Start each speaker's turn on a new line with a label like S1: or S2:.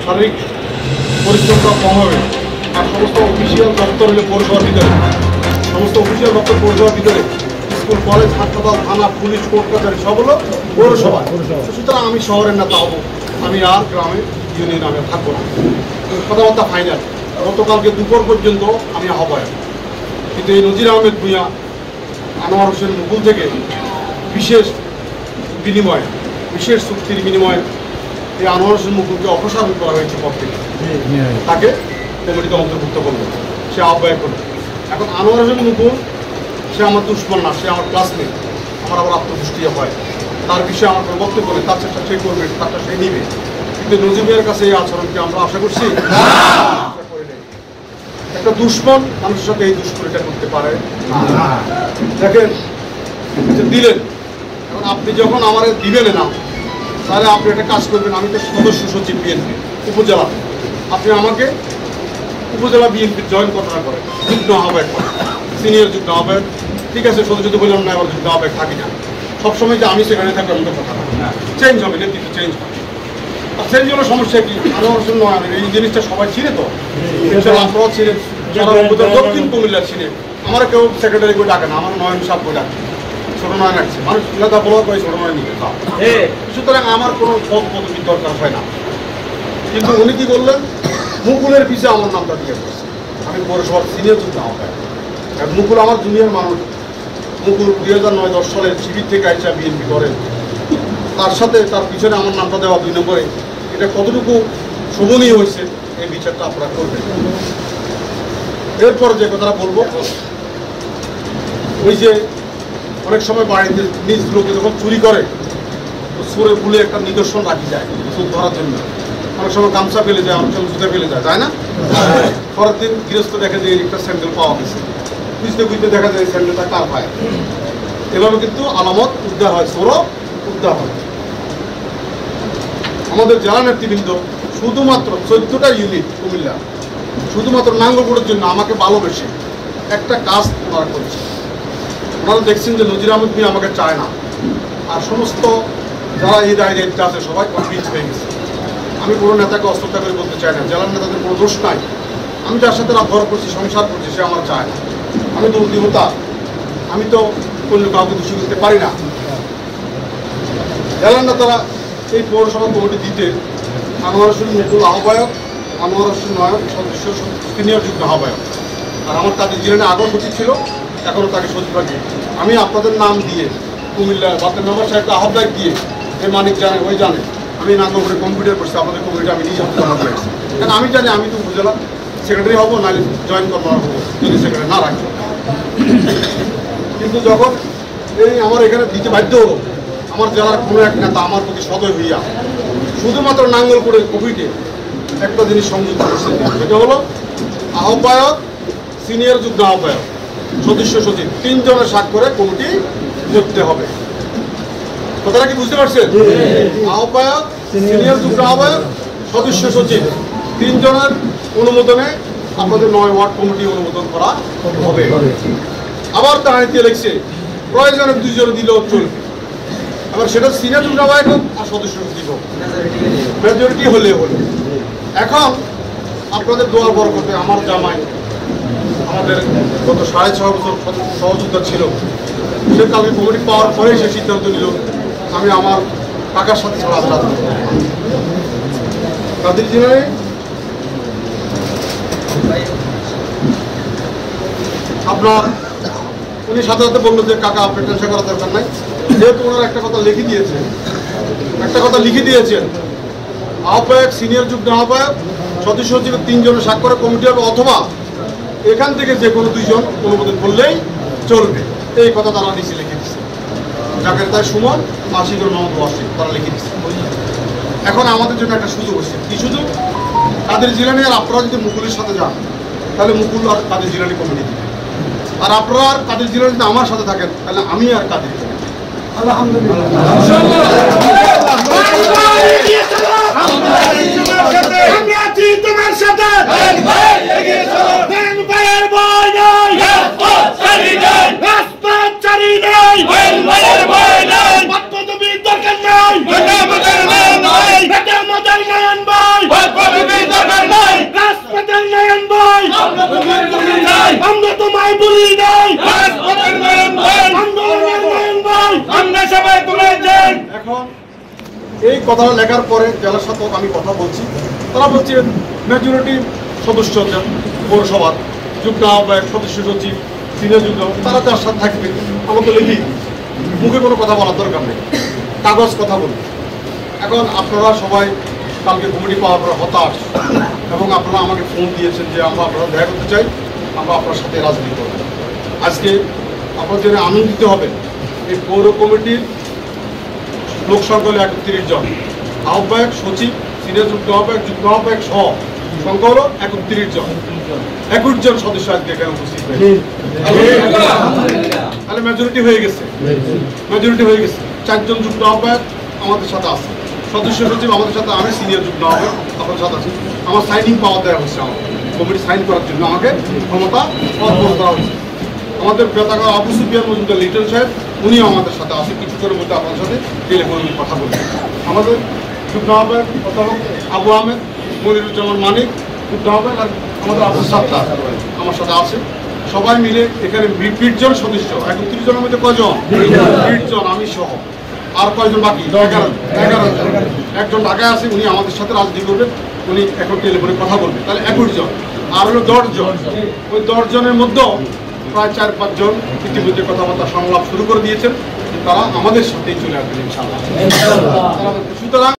S1: শারীরিক পরিশ্রমটা কম হবে। আর সমস্ত অফিসিয়াল দপ্তর হলে পৌরসভার ভিতরে, সমস্ত অফিসিয়াল দপ্তর পৌরসভার ভিতরে, স্কুল, কলেজ, হাসপাতাল, থানা, পুলিশ, কোর্ট কাছারি সব হলো পৌরসভা। সুতরাং আমি শহরের নেতা হবো, আমি আর গ্রামে ইউনিয়ন আমি থাকবো না। কথাবার্তা ফাইনাল। গতকালকে দুপুর পর্যন্ত আমি আহ্বায়ক, কিন্তু এই নজির আহমেদ ভূঁইয়া আনোয়ার হোসেন মুকুল থেকে বিশেষ বিনিময়ে, বিশেষ চুক্তির বিনিময়ে এই আনোয়ার হোসেন মুকুলকে অপসারণ করা হয়েছে পদ থেকে, তাকে কমিটিতে অন্তর্ভুক্ত করলো, সে আহ্বায়ক করলো। এখন আনোয়ার হোসেন মুকুল সে আমার দুশ্মন না, সে আমার ক্লাসমেট, আমার আবার আত্মদৃষ্টিও হয়, তার বিষয়ে আমার কোনো বক্তব্য নেই, তার চেষ্টা সে করবে, তারটা সে নিবে। কিন্তু নজিবের কাছে এই আচরণকে আমরা আশা করছি একটা দুশ্মন মানুষের সাথে এই দুশ্মনীটা করতে পারে না। দেখেন দিলেন, এখন আপনি যখন আমার দিবেন না, তাহলে আপনি একটা কাজ করবেন, আমি তো সদস্য সচিব বিএনপি উপজেলা, আপনি আমাকে উপজেলা বিএনপির জয়েন ঘটনা করেন, যুগ্ম আহ্বায়ক করেন, সিনিয়র যুগ্ম আহ্বায়ক। ঠিক আছে, সদস্য তো বললাম না, আবার যুগ্ম আহ্বায়ক থাকি না, সবসময় যে আমি সেখানে থাকবো এমন কথা না, চেঞ্জ হবে, নেতৃত্ব চেঞ্জ হবে। আর সেই জন্য সমস্যা কি, আনোয়ার হোসেন নয়, এই জিনিসটা সবাই চিনে তো, আপনারাও ছিলেন, যারা দক্ষিণ কুমিল্লা ছিলেন। আমার কেউ সেক্রেটারি করে ডাকে না, আমার নয়ন সাহেব করে ডাকে, ছোট নয়ন রাখছে, মানুষ এলাকা বলা করে ছোট নয় নিতে। সুতরাং আমার কোনো পদ পদবীর দরকার হয় না। কিন্তু উনি কি বললেন, মুকুলের পিছিয়ে আমার নামটা দিয়ে বলছে, আমি পৌরসভার সিনিয়র যুদ্ধ আহ্বায়ক। মুকুল আমার জুনিয়র মানুষ, মুকুল 2009-10 সালে শিবির থেকে আইসা বিএনপি করেন, তার সাথে তার পিছনে আমার নামটা দেওয়া 2 নম্বরে, এটা কতটুকু শোভনীয় হয়েছে এই বিচারটা আপনারা করবেন। এরপর যে কথাটা বলবো, ওই যে অনেক সময় বাড়িতে নিজ লোকে যখন চুরি করে, তো সুরে ভুলে একটা নিদর্শন রাখি যায় চুর ধরার জন্য, অনেক সময় গামছা ফেলে যায়, অনেক সময় জুতা ফেলে যায়, তাই না? পরের দিন গৃহস্থ দেখা যায় একটা স্যান্ডেল পাওয়া গেছে, বুঝতে বুঝতে দেখা যায় স্যান্ডেলটা কার পায়। এভাবে কিন্তু আলামত উদ্ধার হয়, চোরও উদ্ধার হয়। আমাদের জেলা নেতৃবৃন্দ শুধুমাত্র 14টা ইউনিট কুমিল্লা, শুধুমাত্র নাঙ্গলকোটের জন্য আমাকে ভালোবেসে একটা কাজ ওনারা করেছে। ওনারা দেখছেন যে নজির আহমেদ ভূঁইয়া আমাকে চায় না, আর সমস্ত যারা এই দায়িত্বে আছে সবাই কনভিন্স হয়ে গেছে। আমি কোনো নেতাকে অশ্রদ্ধা করে বলতে চাই না, জেলার নেতাদের কোনো দোষ নাই, আমি যার সাথে ঘর করছি, সংসার করছি, সে আমার চায় না। আমি তো উদ্যোক্তা, আমি তো কোনো কাউকে দোষী করতে পারি না। জেলার নেতারা এই পৌরসভা কমিটি দিতে আনোয়ার হোসেন মুকুল আহ্বায়ক, আনোয়ার হোসেন নয়ন সদস্য সিনিয়র যুগ্ম আহ্বায়ক, আর আমার তাদের জেলানে আগেও সচিব ছিল, এখনও তাকে সচিব রাখি। আমি আপনাদের নাম দিয়ে কুমিল্লা বাতের মেম্বার সাহেবকে আহ্বায়ক দিয়ে, যে মানিক জানে ওই জানে, আমি নাঙ্গলকোটে কম্পিউটার করছি, আপনাদের কমিটি আমি নিজে হাতে জমা দিয়েছি। কারণ আমি জানি আমি তো উপজেলা সেক্রেটারি হবো, নাহলে জয়েন কর্মকর্তা হবো যদি সেক্রেটারি না রাখি। কিন্তু যখন এই আমার এখানে দিতে বাধ্য হলো, আমার জেলার কোনো এক নেতা আমার প্রতি সদয় হইয়া শুধুমাত্র নাঙ্গলকোটের কমিটিতে একটা জিনিস সংযুক্ত করছে, সেটা হলো আহ্বায়ক, সিনিয়র যুগ্ম আহ্বায়ক, সদস্য সচিব 3 জনের স্বাক্ষরে কমিটি করতে হবে। কথাটা কি বুঝতে পারছেন? আহ্বায়ক, সিনিয়র যুগ্ম আহ্বায়ক, সদস্য সচিব 3 জনের অনুমোদনে আপনাদের 9 ওয়ার্ড কমিটি অনুমোদন করা হবে। আবার তাহানিতে লিখছে প্রয়োজনে 2 জন দিলেও চলবে, আবার সেটা সিনিয়র যুগ্ম আহ্বায়ক হোক আর সদস্য সচিব হোক, মেজরিটি হলে হলো। এখন আপনাদের দোয়ার বরকতে আমার জামাই, আমাদের গত 6.5 বছর সহযোদ্ধা ছিল, সে কালকে কমিটি পাওয়ার পরেই সে সিদ্ধান্ত নিল আমি আমার টাকার সাথে ছাড়া তাদের জেলায় আপনার উনি সাথে সাথে বললো যে কাকা আপনি টেনশন করার দরকার নাই, যেহেতু ওনার একটা কথা লিখে দিয়েছেন, আহ্বায়ক, সিনিয়র যুগ্ম আহ্বায়ক, সদস্য সচিবের 3 জনের স্বাক্ষরে কমিটি হবে, অথবা এখান থেকে যে কোনো 2 জন অনুমোদন করলেই চলবে। এই কথা তারা নিচে লিখে দিচ্ছে, যাকে তাই সুমন, আশিকুর মোহাম্মদ ওয়াসিম, তারা লিখে দিচ্ছে। এখন আমাদের জন্য একটা সুযোগ হচ্ছে, কি সুযোগ? কাদের জিলানি আর আপনারা যদি মুকুলের সাথে যান, তাহলে মুকুল আর কাদের জিলানি কমিটি দিবে, আর আপনারা আর কাদের জিলানি যদি আমার সাথে থাকেন, তাহলে আমি আর কাদের জিলানি।
S2: আলহামদুলিল্লাহ। নাই পুলিশ নাই আমরা সবাই তুলে যাই।
S1: এখন এই কথাটা লেখার পরে জেলার সাথে আমি কথা বলছি, তারা বলছে মেজরিটি সদস্য পৌরসভার যুগ্ম আহ্বায়ক, সদস্য সচিব, সিনিয়র যুগ্ম, তারা যার সাথে থাকবে। আমাকে লিখি, মুখে কোনো কথা বলার দরকার নেই, কাগজ কথা বলুন। এখন আপনারা সবাই কালকে কমিটি পাওয়ার পর হতাশ, এবং আপনারা আমাকে ফোন দিয়েছেন যে আমরা আপনারা দেখা করতে চাই, আমরা আপনার সাথে রাজনীতি করব। আজকে আপনার জন্য আনন্দিত হবেন, এই পৌর কমিটির লোক সংখ্যা হলো 31 জন, আহ্বায়ক, সচিব, সিনিয়র যুগ্ম আহ্বায়ক সহ সংখ্যা হলো 31 জন। 21 জন সদস্য আজকে এখানে উপস্থিত হয়েছে, তাহলে মেজরিটি হয়ে গেছে। 4 জন যুগ্ম আহ্বায়ক আমাদের সাথে আছে, সদস্য সচিব আমাদের সাথে, আমি সিনিয়র যুগ্ম আহ্বায়ক আপনার সাথে আছি। আমার সাইনিং পাওয়ার দেওয়া হচ্ছে, আমার কমিটি সাইন করার জন্য আমাকে ক্ষমতা অর্পণ করা হয়েছে। আমাদের বেতাগা আবু সুফিয়ান মজুমদার লিটন সাহেব, উনিও আমাদের সাথে আছে, কিছুক্ষণের মধ্যে আপনার সাথে টেলিফোনে কথা বলবেন। আমাদের যুগ্ম আহ্বায়ক অধ্যাপক আবু আহমেদ, মনিরুজ্জামান মানিক যুগ্ম আহ্বায়ক, আর আমাদের আব্দুল সাত্তার আমার সাথে আছে। সবাই মিলে এখানে 20 জন সদস্য, 31 জনের মধ্যে কয়জন? 20 জন, আমি সহ। আর কয়জন বাকি? 11 একজন ঢাকায় আছে, উনি আমাদের সাথে রাজনীতি করবেন, উনি এখন টেলিফোনে কথা বলবেন, তাহলে 21 জন। আর হলো 10 জন, ওই 10 জনের মধ্যেও প্রায় 4-5 জন ইতিমধ্যে কথাবার্তা সংলাপ শুরু করে দিয়েছেন, তারা আমাদের সাথেই চলে আসবেন ইনশাআল্লাহ। সুতরাং